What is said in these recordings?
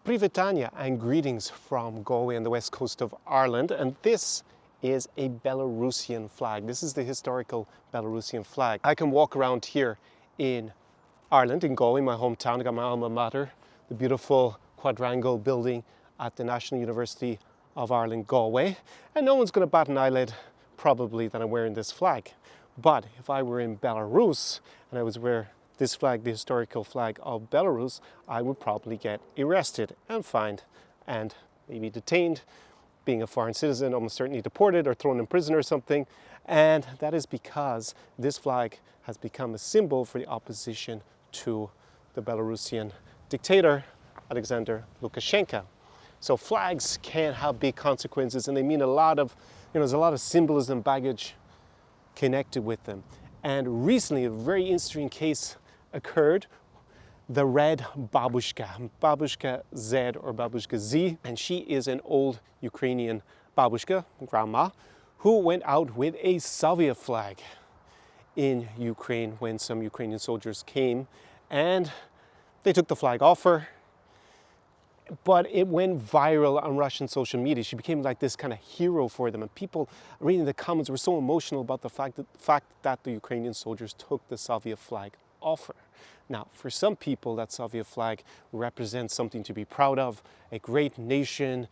Privetania and greetings from Galway and the west coast of Ireland, and this is a Belarusian flag. This is the historical Belarusian flag. I can walk around here in Ireland, in Galway, my hometown. I got my alma mater, the beautiful quadrangle building at the National University of Ireland, Galway, and no one's going to bat an eyelid probably that I'm wearing this flag. But if I were in Belarus and I was wearing this flag, the historical flag of Belarus, I would probably get arrested and fined and maybe detained, being a foreign citizen, almost certainly deported or thrown in prison or something. And that is because this flag has become a symbol for the opposition to the Belarusian dictator, Alexander Lukashenko. So flags can have big consequences, and they mean a lot of, there's a lot of symbolism, baggage connected with them. And recently, a very interesting case occurred, the red babushka, Babushka Z or Babushka Z, and she is an old Ukrainian babushka, grandma, who went out with a Soviet flag in Ukraine when some Ukrainian soldiers came, and they took the flag off her, but it went viral on Russian social media. She became like this kind of hero for them, and people reading the comments were so emotional about the fact that the Ukrainian soldiers took the Soviet flag off her. Now, for some people, that Soviet flag represents something to be proud of, a great nation,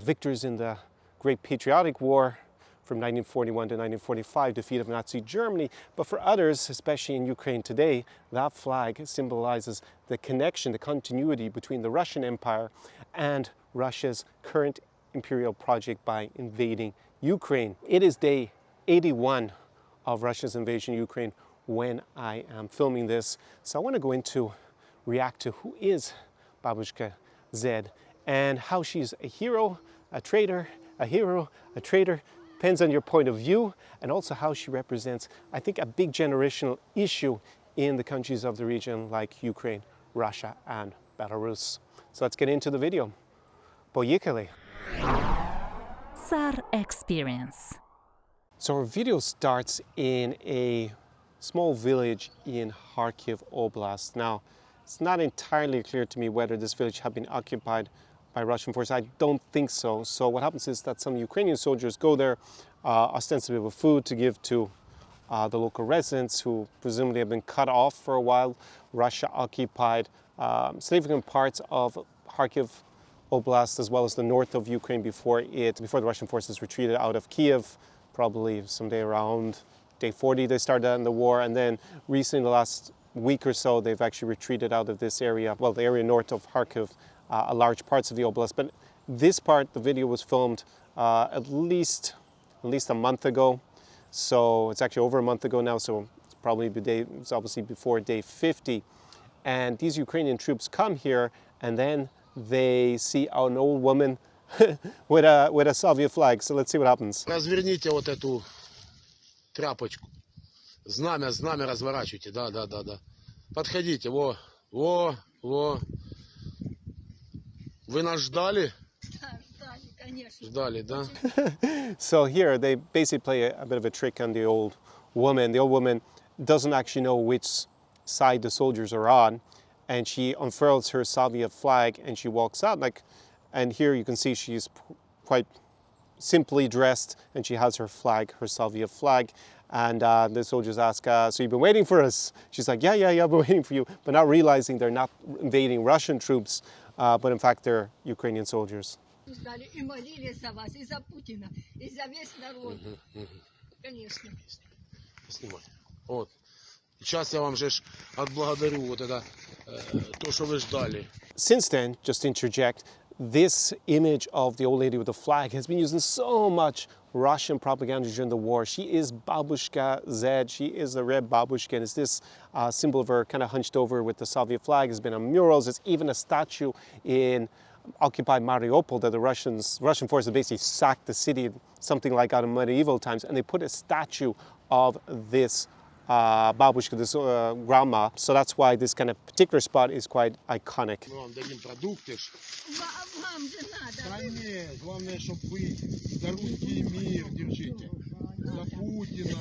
victors in the Great Patriotic War from 1941 to 1945, defeat of Nazi Germany. But for others, especially in Ukraine today, that flag symbolizes the connection, the continuity between the Russian Empire and Russia's current imperial project by invading Ukraine. It is day 81 of Russia's invasion of Ukraine when I am filming this. So I want to go into react to who is Babushka Z and how she's a hero, a traitor, a hero, a traitor, depends on your point of view, and also how she represents, I think, a big generational issue in the countries of the region like Ukraine, Russia, and Belarus. So let's get into the video. Поїхали! Tsar Experience. So our video starts in a small village in Kharkiv Oblast. Now, it's not entirely clear to me whether this village had been occupied by Russian forces. I don't think so. So what happens is that some Ukrainian soldiers go there ostensibly with food to give to the local residents who presumably have been cut off for a while. Russia occupied significant parts of Kharkiv Oblast as well as the north of Ukraine before the Russian forces retreated out of Kiev, probably someday around day 40 they started in the war, and then recently, the last week or so, they've actually retreated out of this area, well, the area north of Kharkiv, large parts of the oblast. But this part, the video was filmed at least a month ago, so it's actually over a month ago now, so it's probably it's obviously before day 50. And these Ukrainian troops come here, and then they see an old woman with a Soviet flag. So let's see what happens. Разверните вот эту тряпочку. Знамя разворачивайте. Да. Подходите. Во. Вы нас ждали? Ждали, конечно. Ждали, да? So here they basically play a bit of a trick on the old woman. The old woman doesn't actually know which side the soldiers are on, and she unfurls her Soviet flag and she walks out. And here you can see she's quite simply dressed, and she has her flag, her Soviet flag. And the soldiers ask, so you've been waiting for us? She's like, yeah, I've been waiting for you, but not realizing they're not invading Russian troops, but in fact they're Ukrainian soldiers. Ждали и молились за вас, и за Путина, и за весь народ. Конечно. Снимай. Вот. Сейчас я вам же отблагодарю вот это, то, что вы ждали. Since then, just to interject, this image of the old lady with the flag has been used in so much Russian propaganda during the war. She is Babushka Z. She is the red babushka, and it's this symbol of her kind of hunched over with the Soviet flag. Has been on murals. There's even a statue in occupied Mariupol that the Russian forces basically sacked the city, something like out of medieval times, and they put a statue of this babushka, this grandma. So that's why this kind of particular spot is quite iconic. Мы вам дадим продукты. Вам же надо. Конечно, главное, чтобы вы за русский мир держите. За Путина.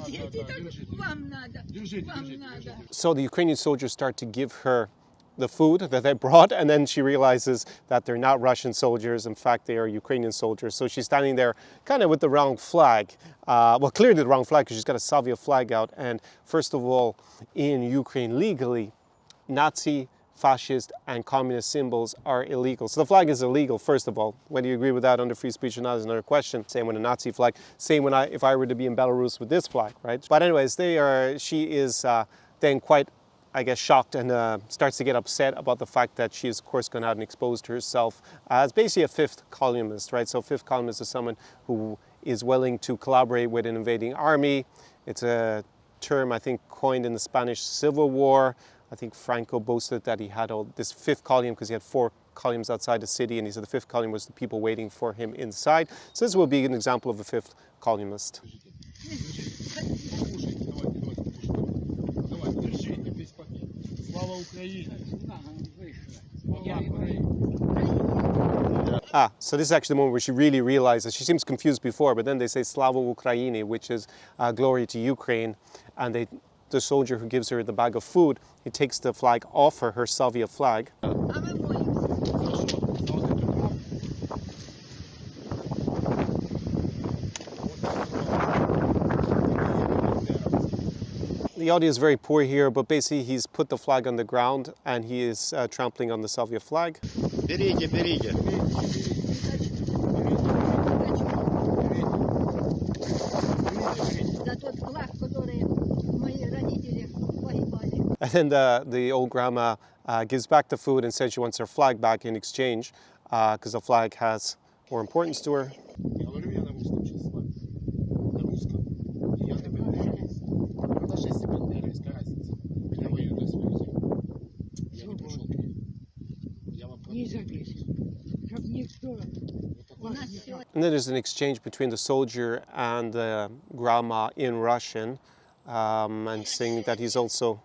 Да, держите. Вам надо. Держите. Вам надо. So the Ukrainian soldiers start to give her the food that they brought, and then she realizes that they're not Russian soldiers. In fact, they are Ukrainian soldiers. So she's standing there kind of with the wrong flag. Well, clearly the wrong flag because she's got a Soviet flag out. And first of all, in Ukraine legally, Nazi, fascist, and communist symbols are illegal. So the flag is illegal, first of all. Whether you agree with that under free speech or not is another question. Same with a Nazi flag. Same when if I were to be in Belarus with this flag, right? But anyways, she is then quite, I guess, shocked and starts to get upset about the fact that she is, of course, gone out and exposed herself as basically a fifth columnist, right? So fifth columnist is someone who is willing to collaborate with an invading army. It's a term, I think, coined in the Spanish Civil War. I think Franco boasted that he had all this fifth column because he had 4 columns outside the city, and he said the fifth column was the people waiting for him inside. So this will be an example of a fifth columnist. So this is actually the moment where she really realizes, she seems confused before, but then they say Slava Ukraini, which is glory to Ukraine, and the soldier who gives her the bag of food, he takes the flag off her Soviet flag. А мы молимся. The audio is very poor here, but basically he's put the flag on the ground and he is trampling on the Soviet flag. Берите, берите. За тот флаг, который мои родители погибали. And then the old grandma gives back the food and says she wants her flag back in exchange because the flag has more importance to her. Говорю я на русском сейчас с вами. На русском. И я тебе говорю. Это 6 секунд, какая разница. Я воюю за свою землю. Я не пошел к ней. Я вам Не залезь, чтоб никто У нас все And then there's an exchange between the soldier and the grandma in Russian, and saying that he's also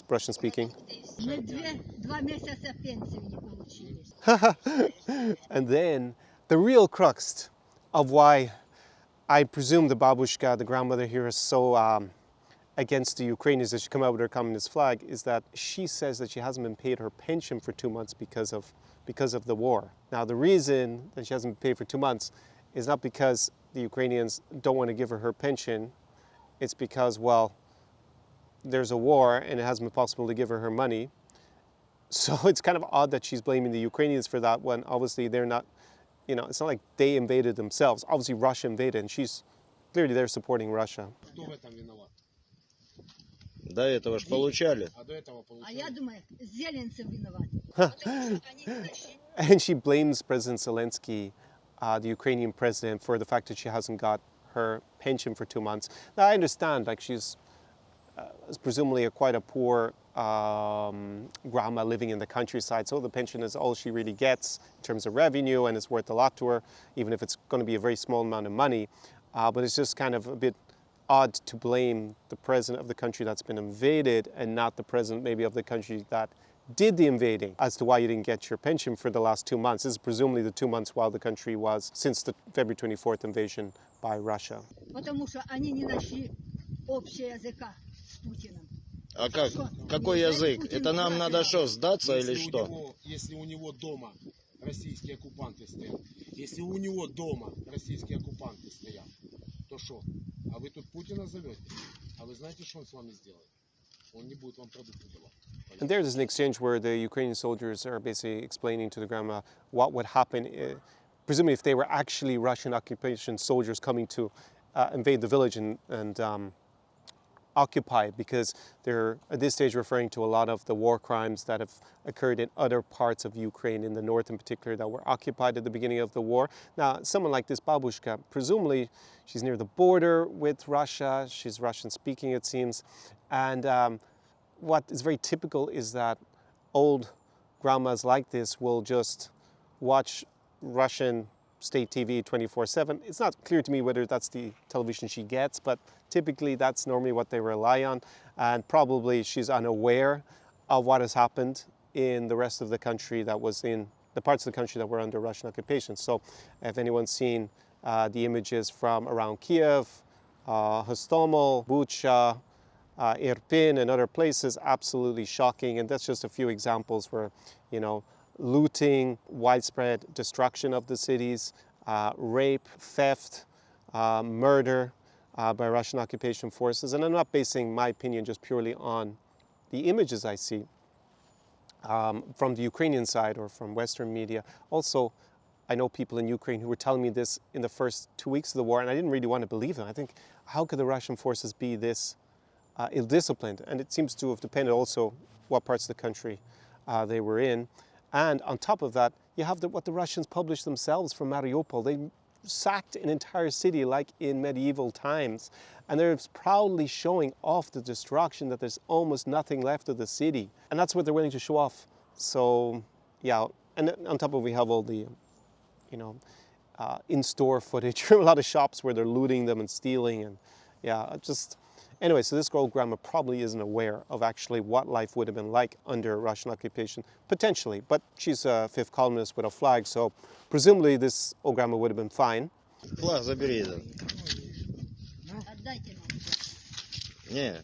Russian speaking. мы 2 месяца пенсии не получили. And then the real crux of why I presume the babushka, the grandmother here, is so against the Ukrainians that she come out with her communist flag is that she says that she hasn't been paid her pension for 2 months because of the war. Now the reason that she hasn't been paid for 2 months is not because the Ukrainians don't want to give her pension. It's because, well, there's a war and it hasn't been possible to give her money. So it's kind of odd that she's blaming the Ukrainians for that when obviously they're not, it's not like they invaded themselves. Obviously Russia invaded and she's clearly they're supporting Russia. Кто в этом виноват? До этого ж получали. А до этого А я получали. думаю, Зеленцев виноват. Потому что они не нашли. And she blames President Zelensky, the Ukrainian president, for the fact that she hasn't got her pension for 2 months. Now I understand, like she's presumably quite a poor grandma living in the countryside, so the pension is all she really gets in terms of revenue, and it's worth a lot to her, even if it's going to be a very small amount of money. But it's just kind of a bit odd to blame the president of the country that's been invaded and not the president maybe of the country that did the invading as to why you didn't get your pension for the last 2 months. This is presumably the 2 months while the country was since the February 24th invasion by Russia. Потому что они не нашли общего языка с Путиным. А как? Какой язык? Это нам надо что, сдаться или что? Если у него дома российские оккупанты стоят, если у него дома российские оккупанты стоят, то что? А вы тут Путина зовете? А вы знаете, что он с вами сделает? Он не будет вам продукты давать. And there's an exchange where the Ukrainian soldiers are basically explaining to the grandma what would happen, presumably if they were actually Russian occupation soldiers coming to invade the village and occupy it, because they're at this stage referring to a lot of the war crimes that have occurred in other parts of Ukraine, in the north in particular, that were occupied at the beginning of the war. Now, someone like this babushka, presumably she's near the border with Russia, she's Russian speaking it seems, and what is very typical is that old grandmas like this will just watch Russian state TV 24/7. It's not clear to me whether that's the television she gets, but typically that's normally what they rely on, and probably she's unaware of what has happened in the rest of the country that was in the parts of the country that were under Russian occupation. So if anyone's seen the images from around Kiev, Hostomel, Bucha, Irpin and other places, absolutely shocking. And that's just a few examples where, looting, widespread destruction of the cities, rape, theft, murder by Russian occupation forces. And I'm not basing my opinion just purely on the images I see from the Ukrainian side or from Western media. Also, I know people in Ukraine who were telling me this in the first 2 weeks of the war, and I didn't really want to believe them. I think, how could the Russian forces be this ill-disciplined? And it seems to have depended also what parts of the country they were in. And on top of that, you have what the Russians published themselves from Mariupol. They sacked an entire city like in medieval times. And they're proudly showing off the destruction, that there's almost nothing left of the city. And that's what they're willing to show off. So, yeah, and on top of it, we have all the, in-store footage from a lot of shops where they're looting them and stealing. And yeah, anyway, so this old grandma probably isn't aware of actually what life would have been like under Russian occupation, potentially. But she's a fifth columnist with a flag, so presumably this old grandma would have been fine. Флаг забери этот. Отдайте нам. Не.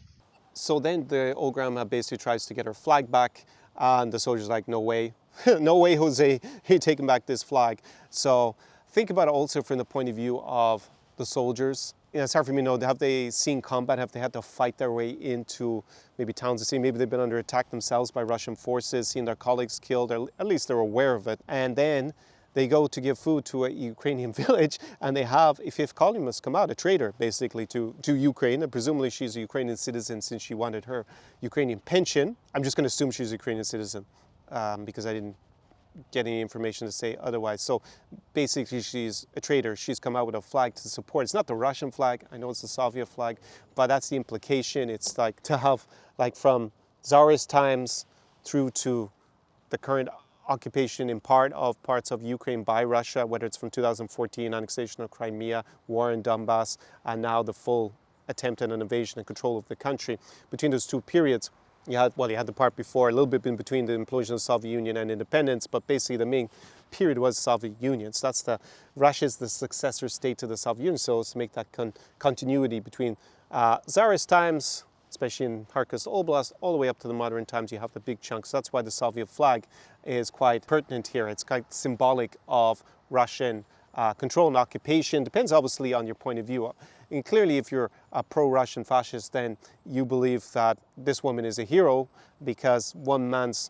So then the old grandma basically tries to get her flag back, and the soldier's like, no way. No way, Jose, you're taking back this flag. So think about it also from the point of view of the soldiers. It's hard for me to know, have they seen combat? Have they had to fight their way into maybe towns of sea? Maybe they've been under attack themselves by Russian forces, seen their colleagues killed, or at least they're aware of it. And then they go to give food to a Ukrainian village, and they have a fifth columnist come out, a traitor basically to Ukraine. And presumably she's a Ukrainian citizen since she wanted her Ukrainian pension. I'm just going to assume she's a Ukrainian citizen because I didn't get any information to say otherwise. So basically she's a traitor. She's come out with a flag to support. It's not the Russian flag. I know it's the Soviet flag, but that's the implication. It's like to have like from Tsarist times through to the current occupation in parts of Ukraine by Russia, whether it's from 2014, annexation of Crimea, war in Donbass, and now the full attempt at an invasion and control of the country. Between those two periods, you had the part before, a little bit in between the implosion of the Soviet Union and independence, but basically the main period was Soviet Union. So that's Russia is the successor state to the Soviet Union, so it's to make that continuity between Tsarist times, especially in Kharkiv Oblast, all the way up to the modern times, you have the big chunks. That's why the Soviet flag is quite pertinent here. It's quite symbolic of Russian control and occupation. Depends obviously on your point of view. And clearly, if you're a pro-Russian fascist, then you believe that this woman is a hero because one man's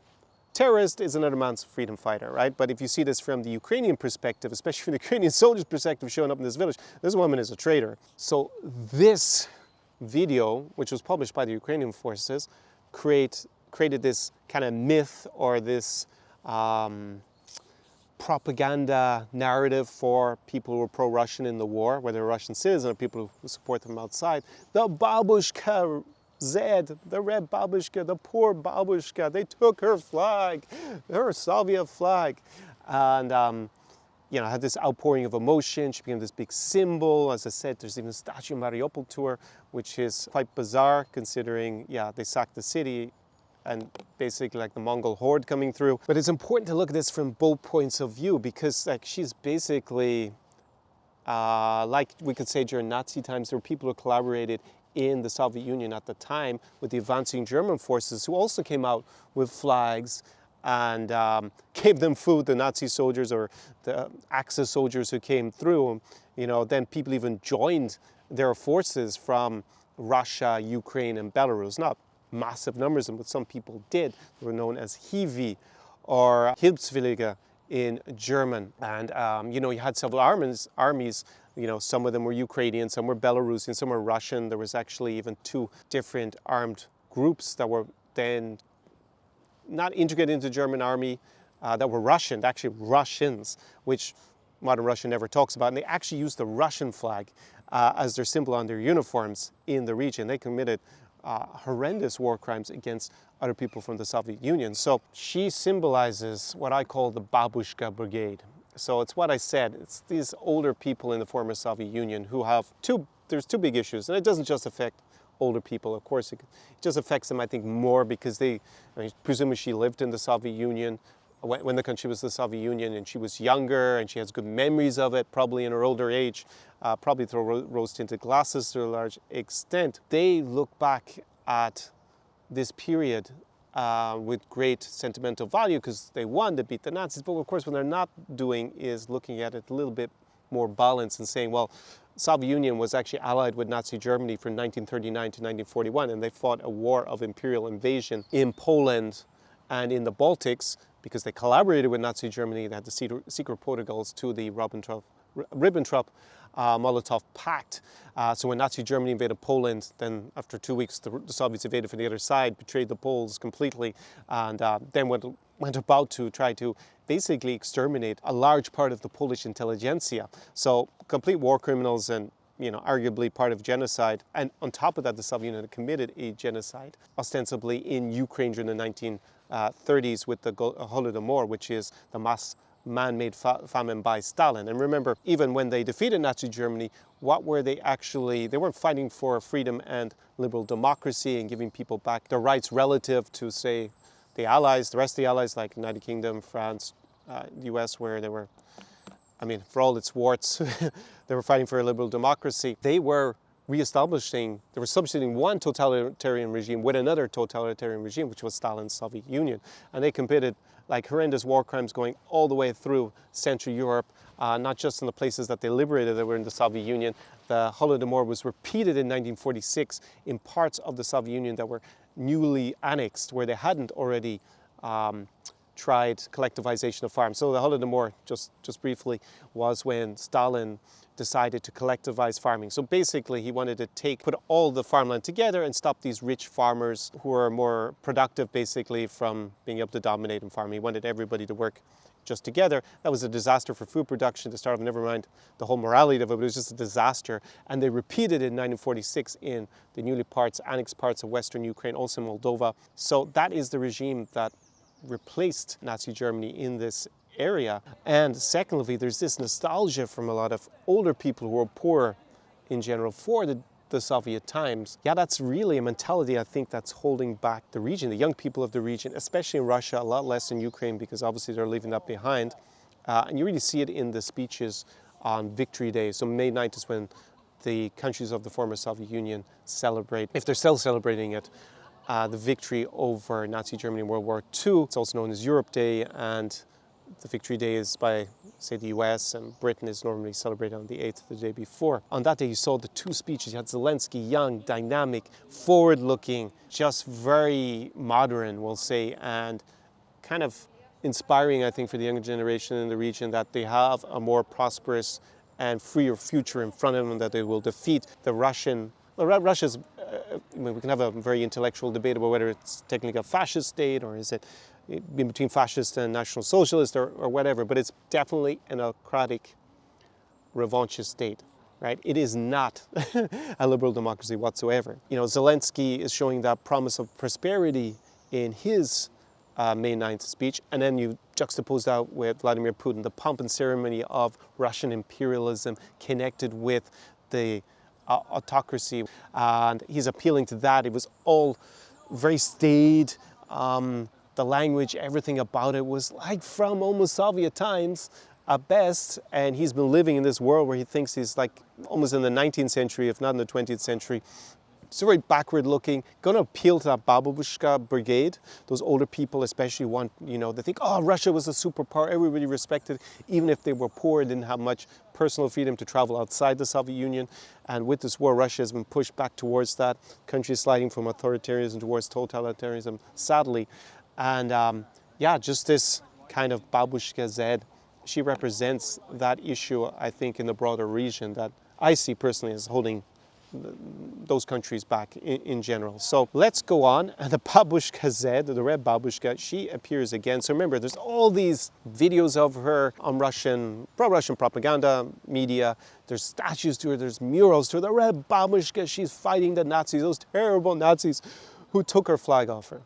terrorist is another man's freedom fighter, right? But if you see this from the Ukrainian perspective, especially from the Ukrainian soldiers' perspective showing up in this village, this woman is a traitor. So this video, which was published by the Ukrainian forces, created this kind of myth or this propaganda narrative for people who were pro-Russian in the war, whether Russian citizens or people who support them outside. The babushka Zed, the red babushka, the poor babushka, they took her flag, her Soviet flag. And had this outpouring of emotion. She became this big symbol. As I said, there's even a statue in Mariupol to her, which is quite bizarre considering, they sacked the city and basically like the Mongol horde coming through. But it's important to look at this from both points of view because she's basically, like we could say during Nazi times, there were people who collaborated in the Soviet Union at the time with the advancing German forces who also came out with flags and gave them food, the Nazi soldiers or the Axis soldiers who came through. Then people even joined their forces from Russia, Ukraine, and Belarus. Not massive numbers, but some people did. They were known as Hiwi or Hilfswillige in German. And, you had several armies, some of them were Ukrainian, some were Belarusian, some were Russian. There was actually even 2 different armed groups that were then not integrated into the German army, that were Russian, actually Russians, which modern Russia never talks about. And they actually used the Russian flag as their symbol on their uniforms in the region. They committed horrendous war crimes against other people from the Soviet Union. So she symbolizes what I call the Babushka Brigade. So it's what I said, it's these older people in the former Soviet Union who have there's two big issues, and it doesn't just affect older people, of course. It just affects them, I think, more because presumably she lived in the Soviet Union when the country was the Soviet Union, and she was younger, and she has good memories of it, probably in her older age, probably through rose-tinted glasses to a large extent. They look back at this period with great sentimental value because they won, they beat the Nazis. But of course, what they're not doing is looking at it a little bit more balanced and saying, well, Soviet Union was actually allied with Nazi Germany from 1939 to 1941, and they fought a war of imperial invasion in Poland and in the Baltics because they collaborated with Nazi Germany. They had the secret protocols to the Ribbentrop-Molotov Pact. So when Nazi Germany invaded Poland, then after 2 weeks, the Soviets invaded from the other side, betrayed the Poles completely, and then went about to try to basically exterminate a large part of the Polish intelligentsia. So complete war criminals and, you know, arguably part of genocide. And on top of that, the Soviet Union had committed a genocide, ostensibly in Ukraine during the 1930s with the Holodomor, which is the mass man-made famine by Stalin. And remember, even when they defeated Nazi Germany, what were they actually? They weren't fighting for freedom and liberal democracy and giving people back their rights relative to, say, the Allies, the rest of the Allies, like United Kingdom, France, the US, where they were, I mean, for all its warts, they were fighting for a liberal democracy. They were reestablishing, they were substituting one totalitarian regime with another totalitarian regime, which was Stalin's Soviet Union. And they committed like horrendous war crimes going all the way through Central Europe, not just in the places that they liberated that were in the Soviet Union. The Holodomor was repeated in 1946 in parts of the Soviet Union that were newly annexed, where they hadn't already tried collectivization of farms. So the Holodomor, just briefly, was when Stalin decided to collectivize farming. So basically he wanted to put all the farmland together and stop these rich farmers who are more productive basically from being able to dominate in farming. He wanted everybody to work just together. That was a disaster for food production to start with, never mind the whole morality of it, but it was just a disaster. And they repeated it in 1946 in the newly annexed parts of Western Ukraine, also Moldova. So that is the regime that replaced Nazi Germany in this area. And secondly, there's this nostalgia from a lot of older people who are poor in general for the Soviet times. Yeah, that's really a mentality, I think, that's holding back the region, the young people of the region, especially in Russia, a lot less in Ukraine, because obviously they're leaving that behind. And you really see it in the speeches on Victory Day. So May 9th is when the countries of the former Soviet Union celebrate, if they're still celebrating it, the victory over Nazi Germany in World War II. It's also known as Europe Day, and the Victory Day is by, say, the US, and Britain is normally celebrated on the 8th, the day before. On that day, you saw the two speeches. You had Zelensky, young, dynamic, forward-looking, just very modern, we'll say, and kind of inspiring, I think, for the younger generation in the region that they have a more prosperous and freer future in front of them, that they will defeat the Russian. Well, Russia's, I mean, we can have a very intellectual debate about whether it's technically a fascist state or is it in between fascist and national socialist or whatever, but it's definitely an autocratic, revanchist state, right? It is not a liberal democracy whatsoever. You know, Zelensky is showing that promise of prosperity in his May 9th speech, and then you juxtapose that with Vladimir Putin, the pomp and ceremony of Russian imperialism connected with the autocracy, and he's appealing to that. It was all very staid. The language, everything about it was like from almost Soviet times at best, and he's been living in this world where he thinks he's like almost in the 19th century, if not in the 20th century. So very backward looking, going to appeal to that Babushka brigade. Those older people especially want, you know, they think, oh, Russia was a superpower, everybody respected, even if they were poor, didn't have much personal freedom to travel outside the Soviet Union. And with this war, Russia has been pushed back towards that, country sliding from authoritarianism towards totalitarianism, sadly. And yeah, just this kind of Babushka Z, she represents that issue, I think, in the broader region that I see personally as holding those countries back in general. So let's go on. And the Babushka Z, the red Babushka, she appears again. So remember, there's all these videos of her on pro-Russian propaganda media. There's statues to her, there's murals to her. The red Babushka, she's fighting the Nazis, those terrible Nazis who took her flag off her.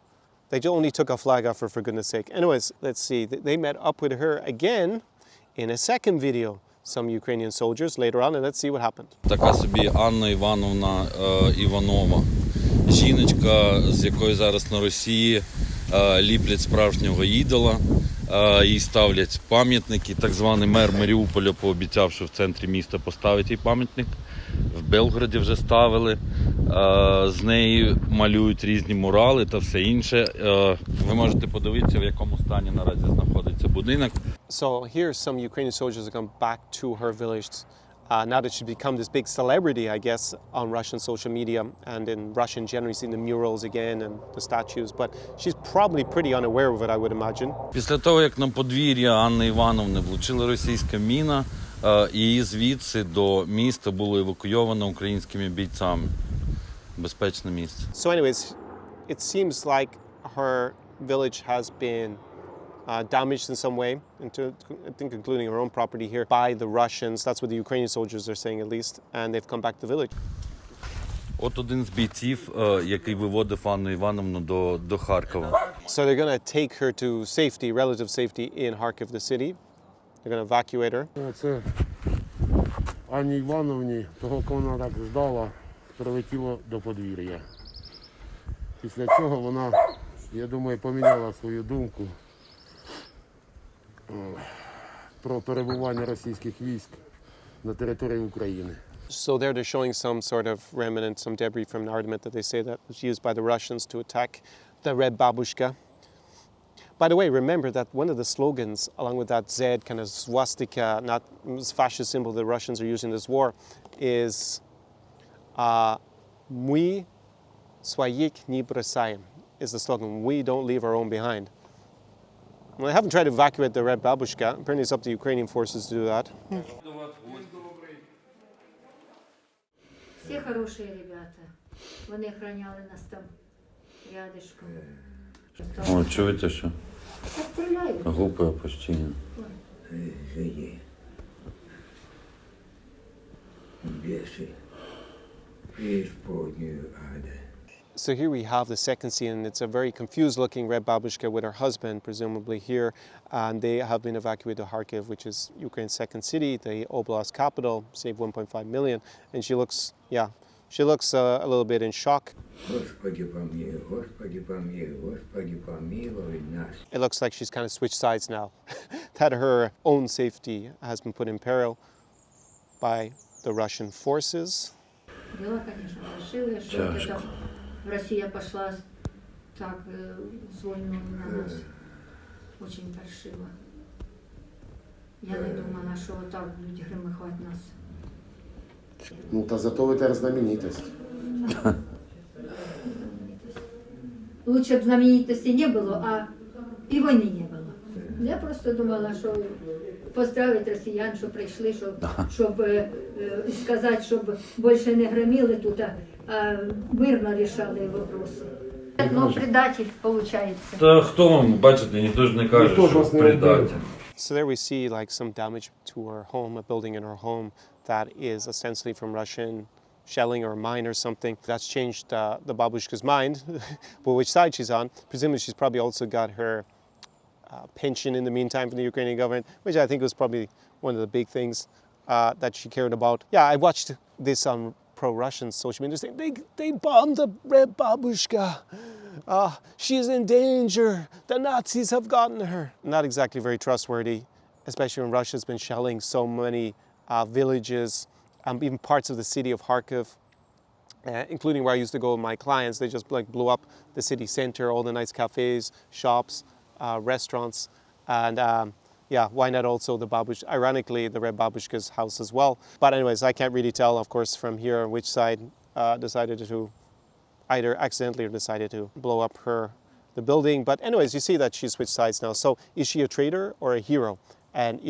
They only took a flag off her, for goodness sake. Anyways, let's see. They met up with her again in a second video. Some Ukrainian soldiers later on, and let's see what happened. Така собі Анна Івановна Іванова, жіночка, з якої зараз на Росії ліплять справжнього ідола, їй ставлять пам'ятники. Так званий мер Маріуполя пообіцяв, що в центрі міста поставить їй пам'ятник. В Белгороді вже ставили, З неї малюють різні мурали та все інше. Ви можете подивитися, в якому стані наразі знаходиться будинок. So here some Ukrainian soldiers have come back to her village now that she's become this big celebrity, I guess, on Russian social media and in Russia in general, seeing the murals again and the statues. But she's probably pretty unaware of it, I would imagine. Після того, як на подвір'я Анни Івановни влучила російська міна, її звідси до міста було евакуйовано українськими бійцями. Безпечне місце. So anyways, it seems like her village has been damaged in some way, I think including her own property here, by the Russians. That's what the Ukrainian soldiers are saying at least, and they've come back to the village. От один з бійців, який виводив Анну Івановну до Харкова. So they're going to take her to safety, relative safety in Kharkiv, the city. They're going to evacuate her. Це Анні Івановні, того, кого вона так ждала, прилетіло до подвір'я. Після цього вона, я думаю, поміняла свою думку про перебування російських військ на території України. So there they're showing some sort of remnant, some debris from an armament that they say that was used by the Russians to attack the Red Babushka. By the way, remember that one of the slogans, along with that Z kind of swastika, not fascist symbol the Russians are using in this war, is "Мы своих не бросаем," is the slogan. We don't leave our own behind. Well, they haven't tried to evacuate the Red Babushka. Apparently it's up to Ukrainian forces to do that. Все хорошие ребята. Вони охраняли нас там рядышком. О, чуєте, що? Стріляють. Гупає постійно. Живи. Бесы. Преисподнюю ада. So here we have the second scene, and it's a very confused looking Red Babushka with her husband, presumably here, and they have been evacuated to Kharkiv, which is Ukraine's second city, the oblast capital, saved 1.5 million, and she looks a little bit in shock. Господи помилуй, Господи помилуй, Господи помилуй нас. It looks like she's kind of switched sides now, that her own safety has been put in peril by the Russian forces. Дела, конечно, большие, что это Россия пошла так с войной на нас. Очень паршиво. Я не думала, що так будуть гримихати нас. Ну, та зато ви тепер знаменитость. Лучше б знаменитості не було, а і війни не було. Я просто думала, що поздравити росіян, що прийшли, щоб сказати, щоб більше не громили тут, а мирно рішали вопроси. Ну, предатель, виходить. Та хто вам, бачите, ніхто ж не каже, що предатель. So there we see like some damage to her home, a building in her home that is ostensibly from Russian shelling or a mine or something. That's changed the babushka's mind, but which side she's on. Presumably she's probably also got her pension in the meantime from the Ukrainian government, which I think was probably one of the big things that she cared about. Yeah, I watched this on pro-Russian social media saying, they bombed the Red Babushka. She's in danger. The Nazis have gotten her. Not exactly very trustworthy, especially when Russia's been shelling so many villages, even parts of the city of Kharkiv, including where I used to go with my clients. They just like blew up the city center, all the nice cafes, shops, restaurants, and yeah, why not also the babushka, ironically, the Red Babushka's house as well. But anyways, I can't really tell, of course, from here which side decided to either accidentally or decided to blow up the building. But anyways, you see that she switched sides now. So is she a traitor or a hero? And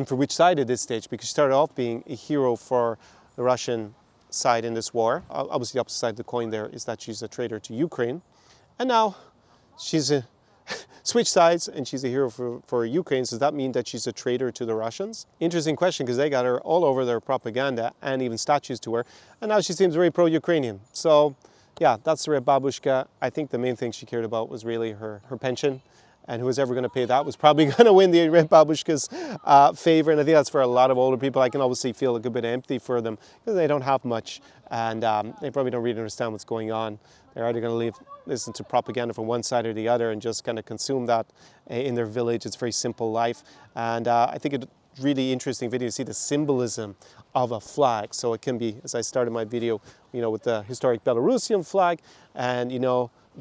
for which side at this stage? Because she started off being a hero for the Russian side in this war. Obviously, the opposite side of the coin there is that she's a traitor to Ukraine. And now she's switched sides and she's a hero for Ukraine. Does that mean that she's a traitor to the Russians? Interesting question, because they got her all over their propaganda and even statues to her. And now she seems very pro-Ukrainian. So yeah, that's the Red Babushka. I think the main thing she cared about was really her pension. And who was ever going to pay that was probably going to win the Red Babushka's favor. And I think that's for a lot of older people. I can obviously feel a good bit empty for them because they don't have much. And they probably don't really understand what's going on. They're either going to listen to propaganda from one side or the other and just kind of consume that in their village. It's a very simple life. And I think it's really interesting video to see the symbolism of a flag. So it can be, as I started my video, with the historic Belarusian flag. And,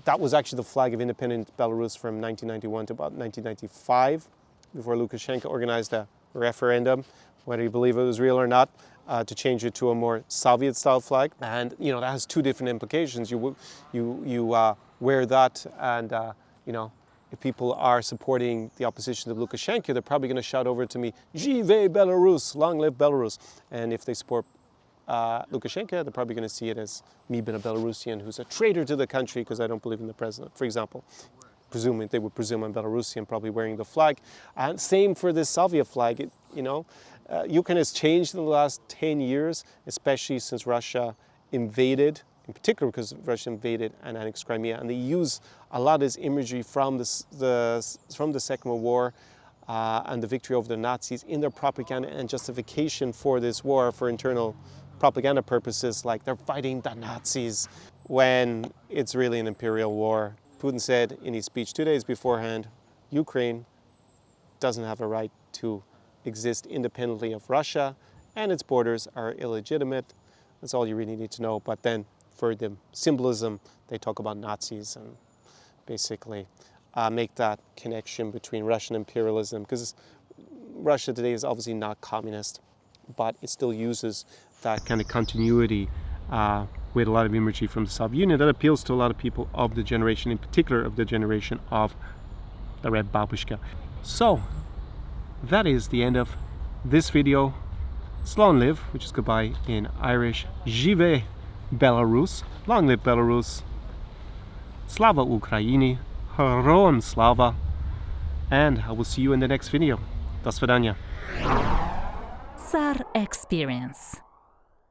that was actually the flag of independent Belarus from 1991 to about 1995, before Lukashenko organized a referendum, whether you believe it was real or not, to change it to a more Soviet-style flag. And, that has two different implications. You wear that, and, if people are supporting the opposition to Lukashenko, they're probably going to shout over to me, "Żyje Belarus, long live Belarus." And if they support Lukashenko, they're probably going to see it as me being a Belarusian who's a traitor to the country because I don't believe in the president, for example. They would presume I'm Belarusian, probably wearing the flag. And same for this Soviet flag. Ukraine has changed in the last 10 years, especially since Russia invaded, in particular because Russia invaded and annexed Crimea. And they use a lot of this imagery from the Second World War and the victory over the Nazis in their propaganda and justification for this war for internal propaganda purposes, like they're fighting the Nazis, when it's really an imperial war. Putin said in his speech 2 days beforehand, Ukraine doesn't have a right to exist independently of Russia, and its borders are illegitimate. That's all you really need to know. But then for the symbolism, they talk about Nazis and basically make that connection between Russian imperialism, because Russia today is obviously not communist, but it still uses that kind of continuity with a lot of imagery from the Soviet Union that appeals to a lot of people of the generation, in particular of the generation of the Red Babushka. So that is the end of this video. Slán live, which is goodbye in Irish. Żyje Belarus, long live Belarus. Slava Ukraini, Heroям Slava. And I will see you in the next video. До свидания. SAR Experience.